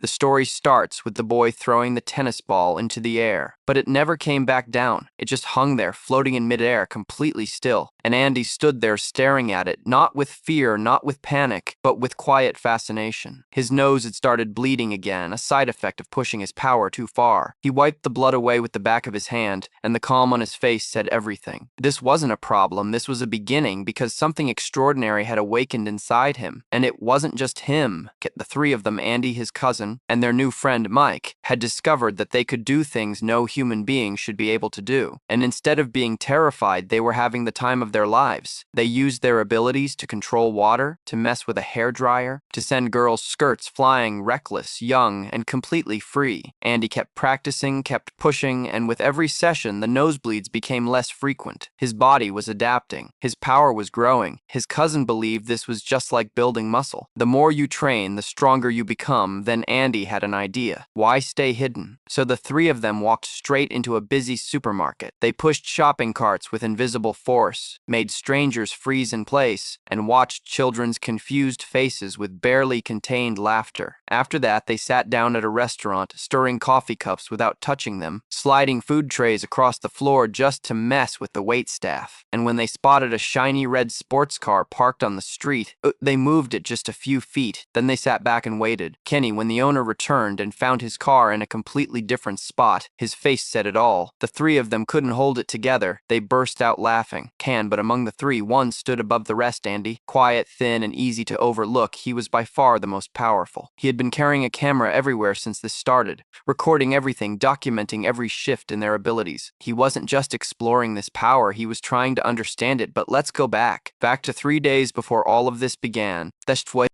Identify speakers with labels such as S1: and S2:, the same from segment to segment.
S1: The story starts with the boy throwing the tennis ball into the air, but it never came back down. It just hung there, floating in midair, completely still. And Andy stood there staring at it, not with fear, not with panic, but with quiet fascination. His nose had started bleeding again, a side effect of pushing his power too far. He wiped the blood away with the back of his hand, and the calm on his face said everything. This wasn't a problem, this was a beginning, because something extraordinary had awakened inside him. And it wasn't just him. The three of them, Andy, his cousin, and their new friend Mike, had discovered that they could do things no human being should be able to do. And instead of being terrified, they were having the time of their lives. They used their abilities to control water, to mess with a hairdryer, to send girls' skirts flying reckless, young, and completely free. Andy kept practicing, kept pushing, and with every session, the nosebleeds became less frequent. His body was adapting. His power was growing. His cousin believed this was just like building muscle. The more you train, the stronger you become. Then Andy had an idea. Why stay hidden? So the three of them walked straight into a busy supermarket. They pushed shopping carts with invisible force, made strangers freeze in place, and watched children's confused faces with barely contained laughter. After that, they sat down at a restaurant, stirring coffee cups without touching them, sliding food trays across the floor just to mess with the waitstaff. And when they spotted a shiny red sports car parked on the street, they moved it just a few feet. Then they sat back and waited. Kenny, when the owner returned and found his car in a completely different spot, his face said it all. The three of them couldn't hold it together. They burst out laughing. But among the three, one stood above the rest. Andy. Quiet, thin, and easy to overlook, he was by far the most powerful. He had been carrying a camera everywhere since this started, recording everything, documenting every shift in their abilities. He wasn't just exploring this power, he was trying to understand it. But let's go back to 3 days before all of this began.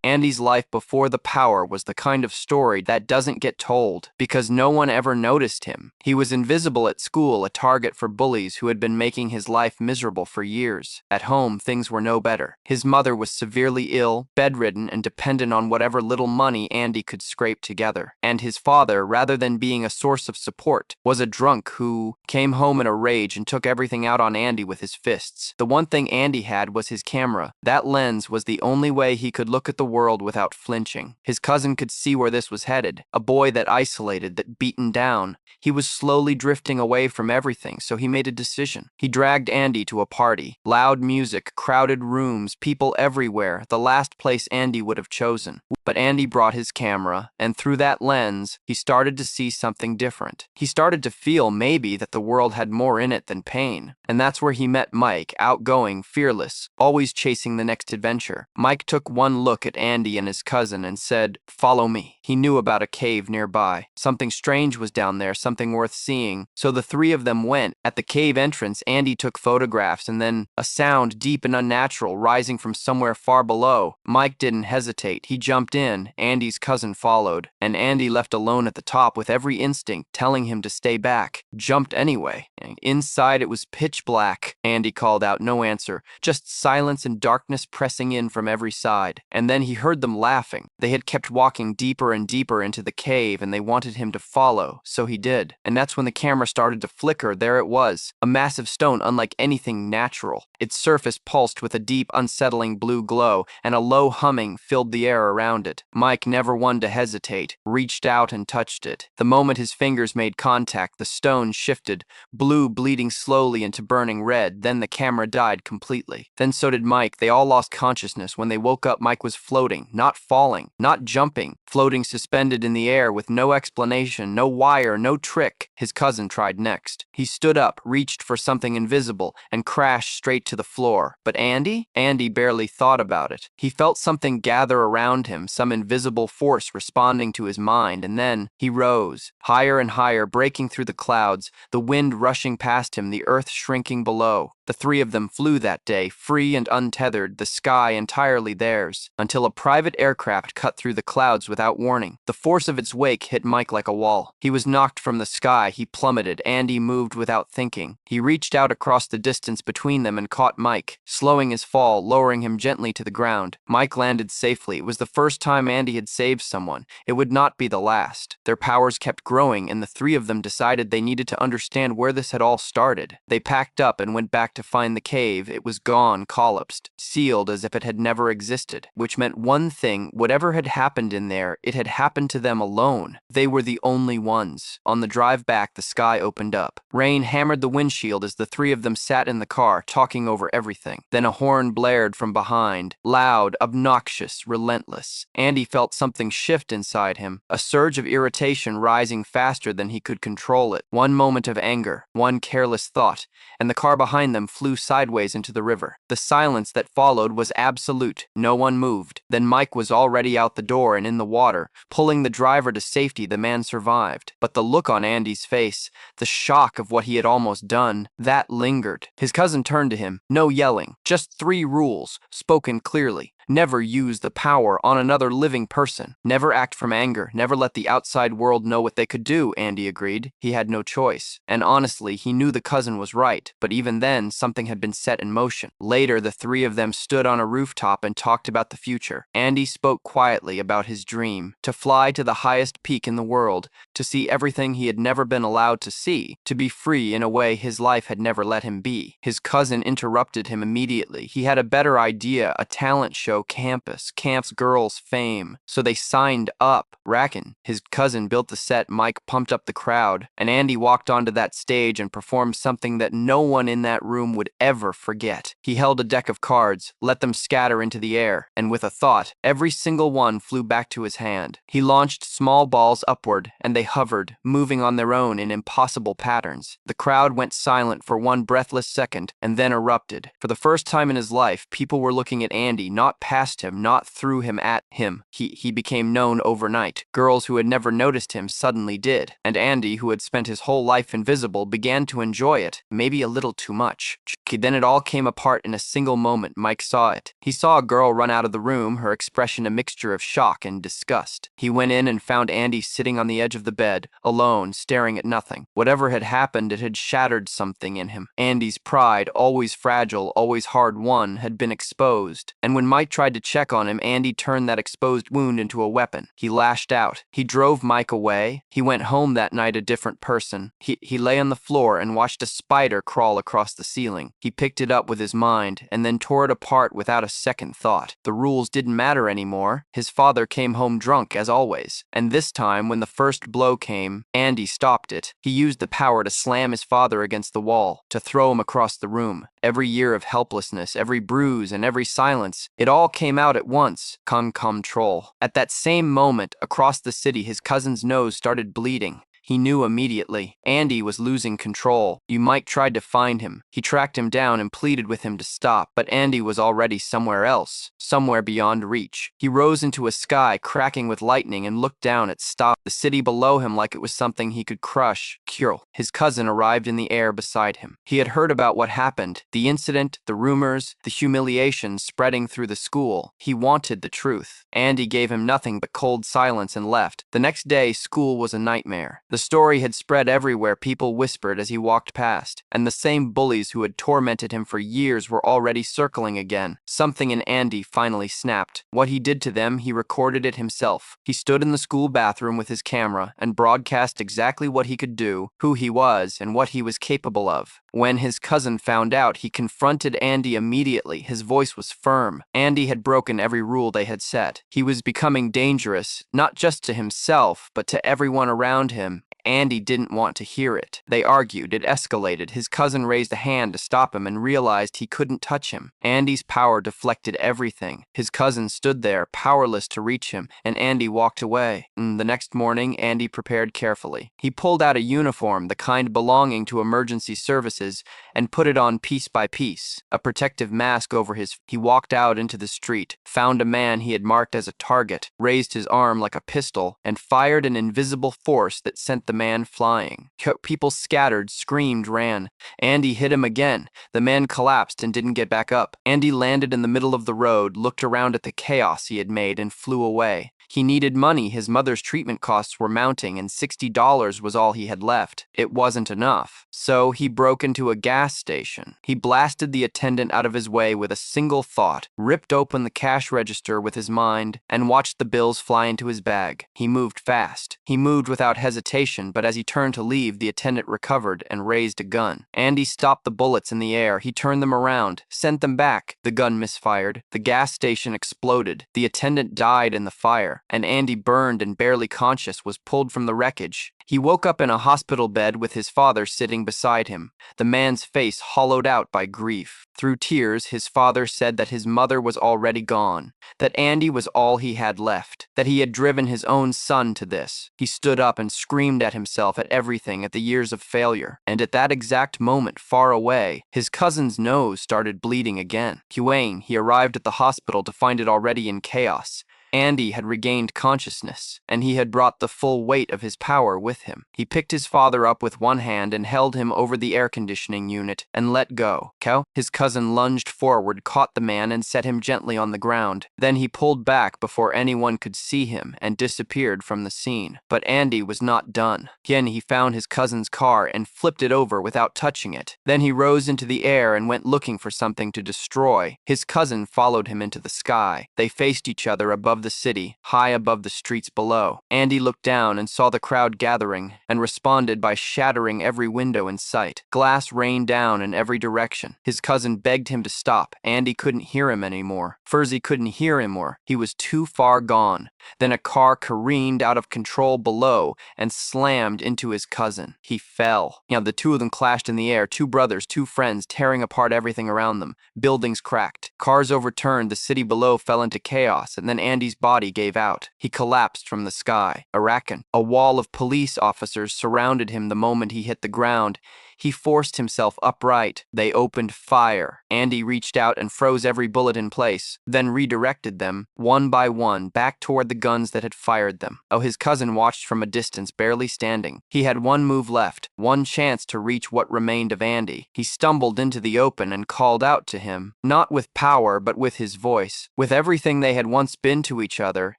S1: Andy's life before the power was the kind of story that doesn't get told, because no one ever noticed him. He was invisible at school, a target for bullies who had been making his life miserable for years. At home, things were no better. His mother was severely ill, bedridden, and dependent on whatever little money Andy could scrape together. And his father, rather than being a source of support, was a drunk who came home in a rage and took everything out on Andy with his fists. The one thing Andy had was his camera. That lens was the only way he could look at the world without flinching. His cousin could see where this was headed. A boy that isolated, that beaten down. He was slowly drifting away from everything, so he made a decision. He dragged Andy to a party. Loud music, crowded rooms, people everywhere, the last place Andy would have chosen. But Andy brought his camera, and through that lens, he started to see something different. He started to feel maybe that the world had more in it than pain. And that's where he met Mike, outgoing, fearless, always chasing the next adventure. Mike took one look at Andy and his cousin and said, "Follow me." He knew about a cave nearby. Something strange was down there, something worth seeing. So the three of them went. At the cave entrance, Andy took photographs, and then a sound deep and unnatural rising from somewhere far below. Mike didn't hesitate. He jumped in. Andy's cousin followed, and Andy, left alone at the top with every instinct telling him to stay back, jumped anyway. Inside it was pitch black. Andy called out, no answer, just silence and darkness pressing in from every side. And then he heard them laughing. They had kept walking deeper and deeper into the cave, and they wanted him to follow, so he did. And that's when the camera started to flicker. There it was, a massive stone unlike anything natural. Its surface pulsed with a deep, unsettling blue glow, and a low humming filled the air around it. Mike, never one to hesitate, reached out and touched it. The moment his fingers made contact, the stone shifted, blue bleeding slowly into burning red. Then the camera died completely. Then so did Mike. They all lost consciousness. When they woke up, Mike was floating, not falling, not jumping, floating suspended in the air with no explanation, no wire, no trick. His cousin tried next. He stood up, reached for something invisible, and crashed straight to the floor. But Andy? Andy barely thought about it. He felt something gather around him, some invisible force responding to his mind, and then he rose, higher and higher, breaking through the clouds, the wind rushing past him, the earth shrinking below. The three of them flew that day, free and untethered, the sky entirely theirs, until a private aircraft cut through the clouds without warning. The force of its wake hit Mike like a wall. He was knocked from the sky. He plummeted. Andy moved without thinking. He reached out across the distance between them and caught Mike, slowing his fall, lowering him gently to the ground. Mike landed safely. It was the first time Andy had saved someone. It would not be the last. Their powers kept growing, and the three of them decided they needed to understand where this had all started. They packed up and went back back to find the cave, it was gone, collapsed, sealed as if it had never existed, which meant one thing: whatever had happened in there, it had happened to them alone. They were the only ones. On the drive back, the sky opened up. Rain hammered the windshield as the three of them sat in the car, talking over everything. Then a horn blared from behind, loud, obnoxious, relentless. Andy felt something shift inside him, a surge of irritation rising faster than he could control it. One moment of anger, one careless thought, and the car behind them flew sideways into the river. The silence that followed was absolute. No one moved. Then Mike was already out the door and in the water. Pulling the driver to safety, the man survived. But the look on Andy's face, the shock of what he had almost done, that lingered. His cousin turned to him. No yelling, just 3 rules, spoken clearly. Never use the power on another living person. Never act from anger. Never let the outside world know what they could do, Andy agreed. He had no choice. And honestly, he knew the cousin was right. But even then, something had been set in motion. Later, the 3 of them stood on a rooftop and talked about the future. Andy spoke quietly about his dream: to fly to the highest peak in the world, to see everything he had never been allowed to see, to be free in a way his life had never let him be. His cousin interrupted him immediately. He had a better idea: a talent show campus, Camp's girls fame. So they signed up. Racken, his cousin, built the set. Mike pumped up the crowd, and Andy walked onto that stage and performed something that no one in that room would ever forget. He held a deck of cards, let them scatter into the air, and with a thought, every single one flew back to his hand. He launched small balls upward, and they hovered, moving on their own in impossible patterns. The crowd went silent for one breathless second, and then erupted. For the first time in his life, people were looking at Andy, not past him, not through him, at him. He became known overnight. Girls who had never noticed him suddenly did. And Andy, who had spent his whole life invisible, began to enjoy it, maybe a little too much. Then it all came apart in a single moment. Mike saw it. He saw a girl run out of the room, her expression a mixture of shock and disgust. He went in and found Andy sitting on the edge of the bed, alone, staring at nothing. Whatever had happened, it had shattered something in him. Andy's pride, always fragile, always hard-won, had been exposed. And when Mike tried to check on him, Andy turned that exposed wound into a weapon. He lashed out. He drove Mike away. He went home that night a different person. He lay on the floor and watched a spider crawl across the ceiling. He picked it up with his mind and then tore it apart without a second thought. The rules didn't matter anymore. His father came home drunk, as always. And this time, when the first blow came, Andy stopped it. He used the power to slam his father against the wall, to throw him across the room. Every year of helplessness, every bruise, and every silence, it all came out at once. Control. At that same moment, across the city, his cousin's nose started bleeding. He knew immediately. Andy was losing control. Mike tried to find him. He tracked him down and pleaded with him to stop, but Andy was already somewhere else, somewhere beyond reach. He rose into a sky cracking with lightning and looked down at the city below him like it was something he could crush. Kirill, his cousin, arrived in the air beside him. He had heard about what happened, the incident, the rumors, the humiliation spreading through the school. He wanted the truth. Andy gave him nothing but cold silence and left. The next day, school was a nightmare. The story had spread everywhere. People whispered as he walked past, and the same bullies who had tormented him for years were already circling again. Something in Andy finally snapped. What he did to them, he recorded it himself. He stood in the school bathroom with his camera and broadcast exactly what he could do, who he was, and what he was capable of. When his cousin found out, he confronted Andy immediately. His voice was firm. Andy had broken every rule they had set. He was becoming dangerous, not just to himself, but to everyone around him. Andy didn't want to hear it. They argued. It escalated. His cousin raised a hand to stop him and realized he couldn't touch him. Andy's power deflected everything. His cousin stood there, powerless to reach him, and Andy walked away. The next morning, Andy prepared carefully. He pulled out a uniform, the kind belonging to emergency services, and put it on piece by piece, a protective mask over his. He walked out into the street, found a man he had marked as a target, raised his arm like a pistol, and fired an invisible force that sent the man flying. People scattered, screamed, ran. Andy hit him again. The man collapsed and didn't get back up. Andy landed in the middle of the road, looked around at the chaos he had made, and flew away. He needed money. His mother's treatment costs were mounting, and $60 was all he had left. It wasn't enough. So he broke into a gas station. He blasted the attendant out of his way with a single thought, ripped open the cash register with his mind, and watched the bills fly into his bag. He moved fast. He moved without hesitation, but as he turned to leave, the attendant recovered and raised a gun. Andy stopped the bullets in the air. He turned them around, sent them back. The gun misfired. The gas station exploded. The attendant died in the fire, and Andy, burned and barely conscious, was pulled from the wreckage. He woke up in a hospital bed with his father sitting beside him, the man's face hollowed out by grief. Through tears, his father said that his mother was already gone, that Andy was all he had left, that he had driven his own son to this. He stood up and screamed at himself, at everything, at the years of failure. And at that exact moment, far away, his cousin's nose started bleeding again. He arrived at the hospital to find it already in chaos. Andy had regained consciousness, and he had brought the full weight of his power with him. He picked his father up with one hand and held him over the air conditioning unit and let go. His cousin lunged forward, caught the man, and set him gently on the ground. Then he pulled back before anyone could see him and disappeared from the scene. But Andy was not done. Again, he found his cousin's car and flipped it over without touching it. Then he rose into the air and went looking for something to destroy. His cousin followed him into the sky. They faced each other above the city, high above the streets below. Andy looked down and saw the crowd gathering, and responded by shattering every window in sight. Glass rained down in every direction. His cousin begged him to stop. Andy couldn't hear him anymore. Furzy couldn't hear him more. He was too far gone. Then a car careened out of control below and slammed into his cousin. He fell. The two of them clashed in the air, two brothers, two friends, tearing apart everything around them. Buildings cracked. Cars overturned. The city below fell into chaos, and then Andy's body gave out. He collapsed from the sky. Arakan. A wall of police officers surrounded him the moment he hit the ground. He forced himself upright. They opened fire. Andy reached out and froze every bullet in place, then redirected them, one by one, back toward the guns that had fired them. His cousin watched from a distance, barely standing. He had one move left, one chance to reach what remained of Andy. He stumbled into the open and called out to him, not with power, but with his voice. With everything they had once been to each other,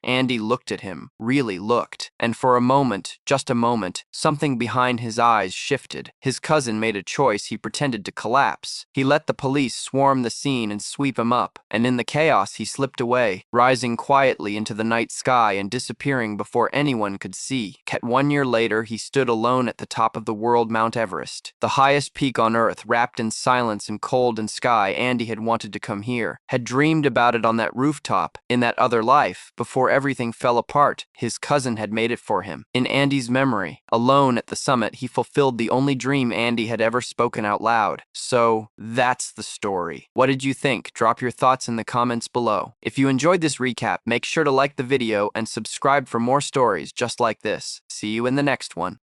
S1: Andy looked at him, really looked. And for a moment, just a moment, something behind his eyes shifted. His cousin made a choice. He pretended to collapse. He let the police swarm the scene and sweep him up, and in the chaos he slipped away, rising quietly into the night sky and disappearing before anyone could see. 1 year later, he stood alone at the top of the world Mount Everest, the highest peak on Earth, wrapped in silence and cold and sky. Andy had wanted to come here, had dreamed about it on that rooftop, in that other life, before everything fell apart. His cousin had made it for him. In Andy's memory, alone at the summit, he fulfilled the only dream Andy had ever spoken out loud. So, that's the story. What did you think? Drop your thoughts in the comments below. If you enjoyed this recap, make sure to like the video and subscribe for more stories just like this. See you in the next one.